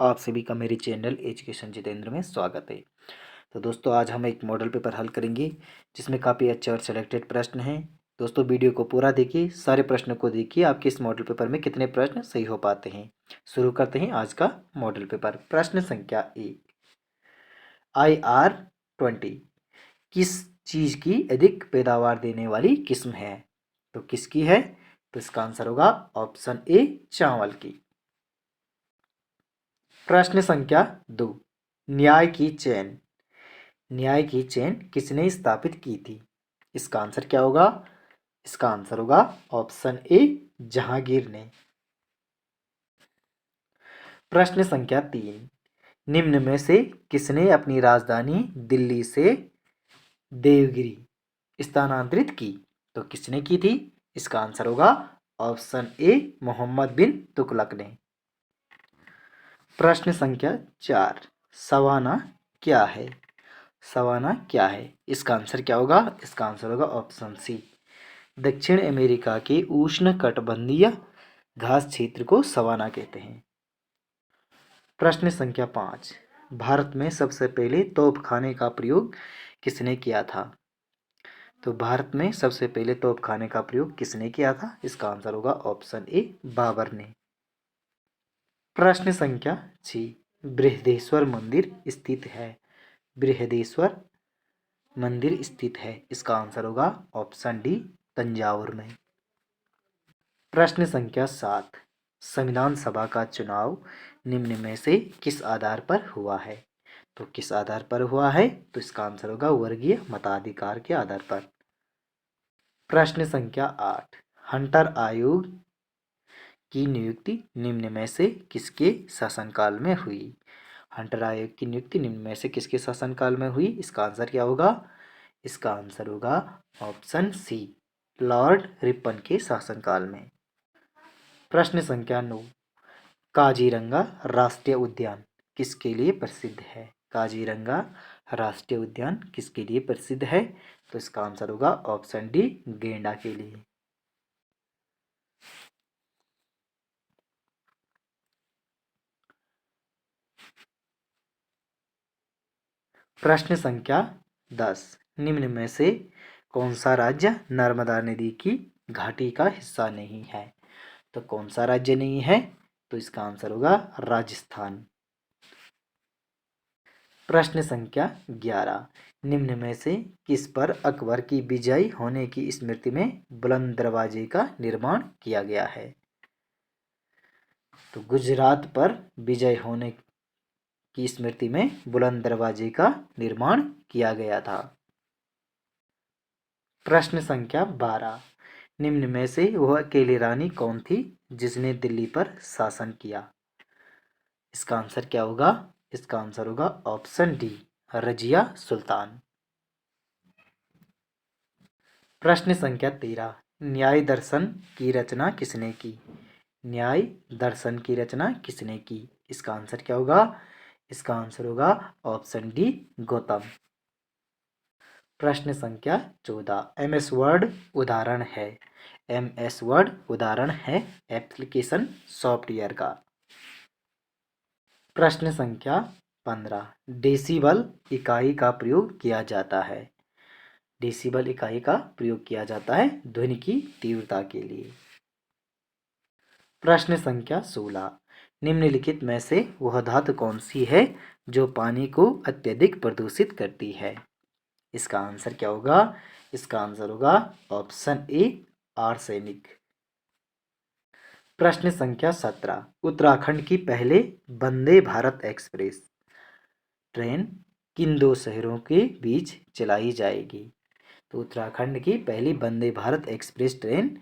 आप सभी का मेरे चैनल एजुकेशन जितेंद्र में स्वागत है। तो दोस्तों आज हम एक मॉडल पेपर हल करेंगे जिसमें काफ़ी अच्छे और सिलेक्टेड प्रश्न हैं। दोस्तों वीडियो को पूरा देखिए, सारे प्रश्नों को देखिए, आपके इस मॉडल पेपर में कितने प्रश्न सही हो पाते हैं। शुरू करते हैं आज का मॉडल पेपर। प्रश्न संख्या 1, IR20 किस चीज़ की अधिक पैदावार देने वाली किस्म है? तो किसकी है? तो इसका आंसर होगा ऑप्शन ए, चावल की। प्रश्न संख्या 2, न्याय की चेन किसने स्थापित की थी? इसका आंसर क्या होगा? इसका आंसर होगा ऑप्शन ए, जहांगीर ने। प्रश्न संख्या 3, निम्न में से किसने अपनी राजधानी दिल्ली से देवगिरी स्थानांतरित की? तो किसने की थी? इसका आंसर होगा ऑप्शन ए, मोहम्मद बिन तुगलक ने। प्रश्न संख्या 4, सवाना क्या है? सवाना क्या है? इसका आंसर क्या होगा? इसका आंसर होगा ऑप्शन सी, दक्षिण अमेरिका के उष्णकटिबंधीय घास क्षेत्र को सवाना कहते हैं। प्रश्न संख्या 5, भारत में सबसे पहले तोपखाने का प्रयोग किसने किया था? तो भारत में सबसे पहले तोपखाने का प्रयोग किसने किया था? इसका आंसर होगा ऑप्शन ए, बाबर ने। प्रश्न संख्या 6, बृहदेश्वर मंदिर स्थित है? बृहदेश्वर मंदिर स्थित है, इसका आंसर होगा ऑप्शन डी, तंजावुर में। प्रश्न संख्या 7, संविधान सभा का चुनाव निम्न में से किस आधार पर हुआ है? तो किस आधार पर हुआ है? तो इसका आंसर होगा वर्गीय मताधिकार के आधार पर। प्रश्न संख्या 8, हंटर आयोग की नियुक्ति निम्न में से किसके शासनकाल में हुई? हंटर आयोग की नियुक्ति निम्न में से किसके शासनकाल में हुई? इसका आंसर क्या होगा? इसका आंसर होगा ऑप्शन सी, लॉर्ड रिपन के शासनकाल में। प्रश्न संख्या 9, काजीरंगा राष्ट्रीय उद्यान किसके लिए प्रसिद्ध है? काजीरंगा राष्ट्रीय उद्यान किसके लिए प्रसिद्ध है? तो इसका आंसर होगा ऑप्शन डी, गेंडा के लिए। प्रश्न संख्या 10, निम्न में से कौन सा राज्य नर्मदा नदी की घाटी का हिस्सा नहीं है? तो कौन सा राज्य नहीं है? तो इसका आंसर होगा राजस्थान। प्रश्न संख्या 11, निम्न में से किस पर अकबर की विजयी होने की स्मृति में बुलंद दरवाजे का निर्माण किया गया है? तो गुजरात पर विजय होने की स्मृति में बुलंद दरवाजे का निर्माण किया गया था। प्रश्न संख्या 12, निम्न में से वह अकेली रानी कौन थी जिसने दिल्ली पर शासन किया? इसका आंसर क्या होगा? इसका आंसर होगा ऑप्शन डी, रजिया सुल्तान। प्रश्न संख्या 13, न्याय दर्शन की रचना किसने की? न्याय दर्शन की रचना किसने की? इसका आंसर क्या होगा? इसका आंसर होगा ऑप्शन डी, गौतम। प्रश्न संख्या 14, MS वर्ड उदाहरण है? MS वर्ड उदाहरण है एप्लीकेशन सॉफ्टवेयर का। प्रश्न संख्या 15, डेसिबल इकाई का प्रयोग किया जाता है? डेसिबल इकाई का प्रयोग किया जाता है ध्वनि की तीव्रता के लिए। प्रश्न संख्या 16, निम्नलिखित में से वह धातु कौन सी है जो पानी को अत्यधिक प्रदूषित करती है? इसका आंसर क्या होगा? इसका आंसर होगा ऑप्शन ए, आर्सेनिक। प्रश्न संख्या 17, उत्तराखंड की पहले वंदे भारत एक्सप्रेस ट्रेन किन दो शहरों के बीच चलाई जाएगी? तो उत्तराखंड की पहली वंदे भारत एक्सप्रेस ट्रेन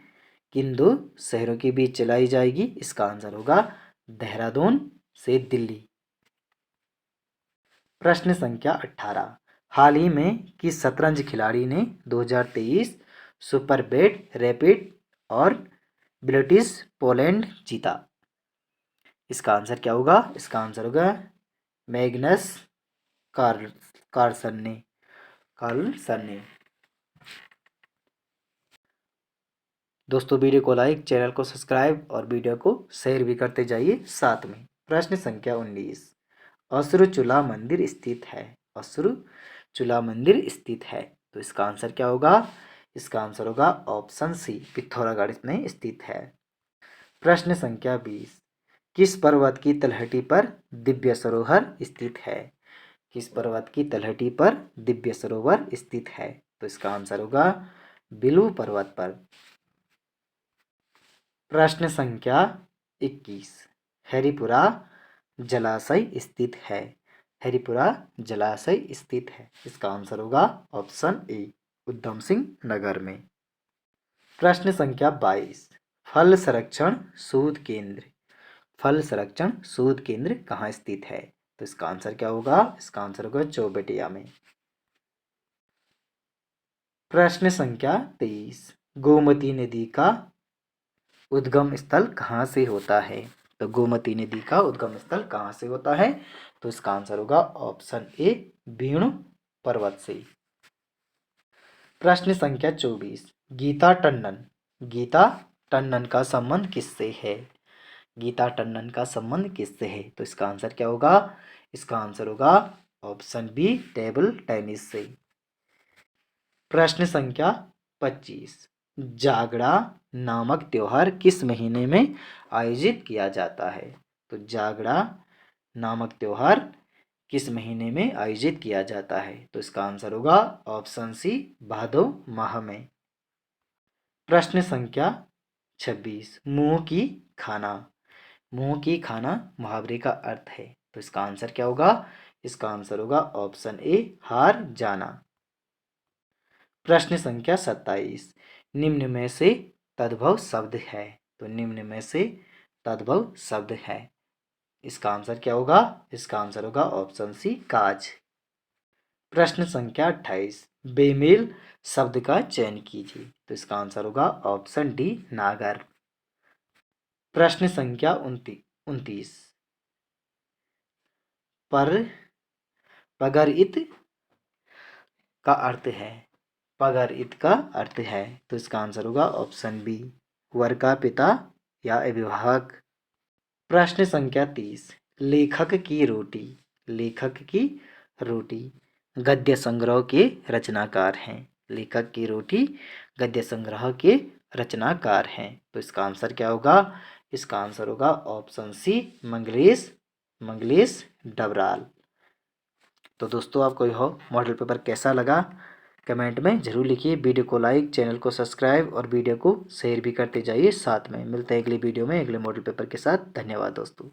किन दो शहरों के बीच चलाई जाएगी? इसका आंसर होगा देहरादून से दिल्ली। प्रश्न संख्या 18, हाल ही में किस शतरंज खिलाड़ी ने 2023 सुपर बेट रैपिड और ब्रिटिश पोलैंड जीता? इसका आंसर क्या होगा? इसका आंसर होगा मैग्नस कार्लसन ने। दोस्तों वीडियो को लाइक, चैनल को सब्सक्राइब और वीडियो को शेयर भी करते जाइए साथ में। प्रश्न संख्या 19, असुरचूला मंदिर स्थित है। असुरचूला मंदिर स्थित है, तो इसका आंसर क्या होगा? इसका आंसर होगा ऑप्शन सी, पिथौरागढ़ में स्थित है। प्रश्न संख्या 20, किस पर्वत की तलहटी पर दिव्य सरोवर स्थित है? किस पर्वत की तलहटी पर दिव्य सरोवर स्थित है? तो इसका आंसर होगा बिलू पर्वत पर। प्रश्न संख्या 21, हरिपुरा जलाशय स्थित है। हरिपुरा जलाशय स्थित है, इसका आंसर होगा ऑप्शन ए, उधम सिंह नगर में। प्रश्न संख्या 22, फल संरक्षण शोध केंद्र। फल संरक्षण शोध केंद्र कहाँ स्थित है? तो इसका आंसर क्या होगा? इसका आंसर होगा चौबटिया में। प्रश्न संख्या 23, गोमती नदी का उद्गम स्थल कहाँ से होता है? तो गोमती नदी का उद्गम स्थल कहाँ से होता है? तो इसका आंसर होगा ऑप्शन ए, भीणु पर्वत से। प्रश्न संख्या 24, गीता टंडन। गीता टंडन का संबंध किससे है? गीता टंडन का संबंध किससे है? तो इसका आंसर क्या होगा? इसका आंसर होगा ऑप्शन बी, टेबल टेनिस से। प्रश्न संख्या 25, जागड़ा नामक त्योहार किस महीने में आयोजित किया जाता है? तो जागड़ा नामक त्योहार किस महीने में आयोजित किया जाता है? तो इसका आंसर होगा ऑप्शन सी, भादो माह में। प्रश्न संख्या 26, मुंह की खाना। मुंह की खाना मुहावरे का अर्थ है, तो इसका आंसर क्या होगा? इसका आंसर होगा ऑप्शन ए, हार जाना। प्रश्न संख्या 27, निम्न में से तद्भव शब्द है। तो निम्न में से तद्भव शब्द है, इसका आंसर क्या होगा? इसका आंसर होगा ऑप्शन सी, काज। प्रश्न संख्या 28, बेमेल शब्द का चयन कीजिए। तो इसका आंसर होगा ऑप्शन डी, नागर। प्रश्न संख्या 29, पर पगरइत का अर्थ है। पगरइत का अर्थ है, तो इसका आंसर होगा ऑप्शन बी, वर का पिता या अभिभावक। प्रश्न संख्या 30, लेखक की रोटी। लेखक की रोटी गद्य संग्रह के रचनाकार हैं। लेखक की रोटी गद्य संग्रह के रचनाकार हैं, तो इसका आंसर क्या होगा? इसका आंसर होगा ऑप्शन सी, मंगलेश डबराल। तो दोस्तों, आपको यह मॉडल पेपर कैसा लगा कमेंट में ज़रूर लिखिए। वीडियो को लाइक, चैनल को सब्सक्राइब और वीडियो को शेयर भी करते जाइए। साथ में मिलते हैं अगली वीडियो में अगले मॉडल पेपर के साथ। धन्यवाद दोस्तों।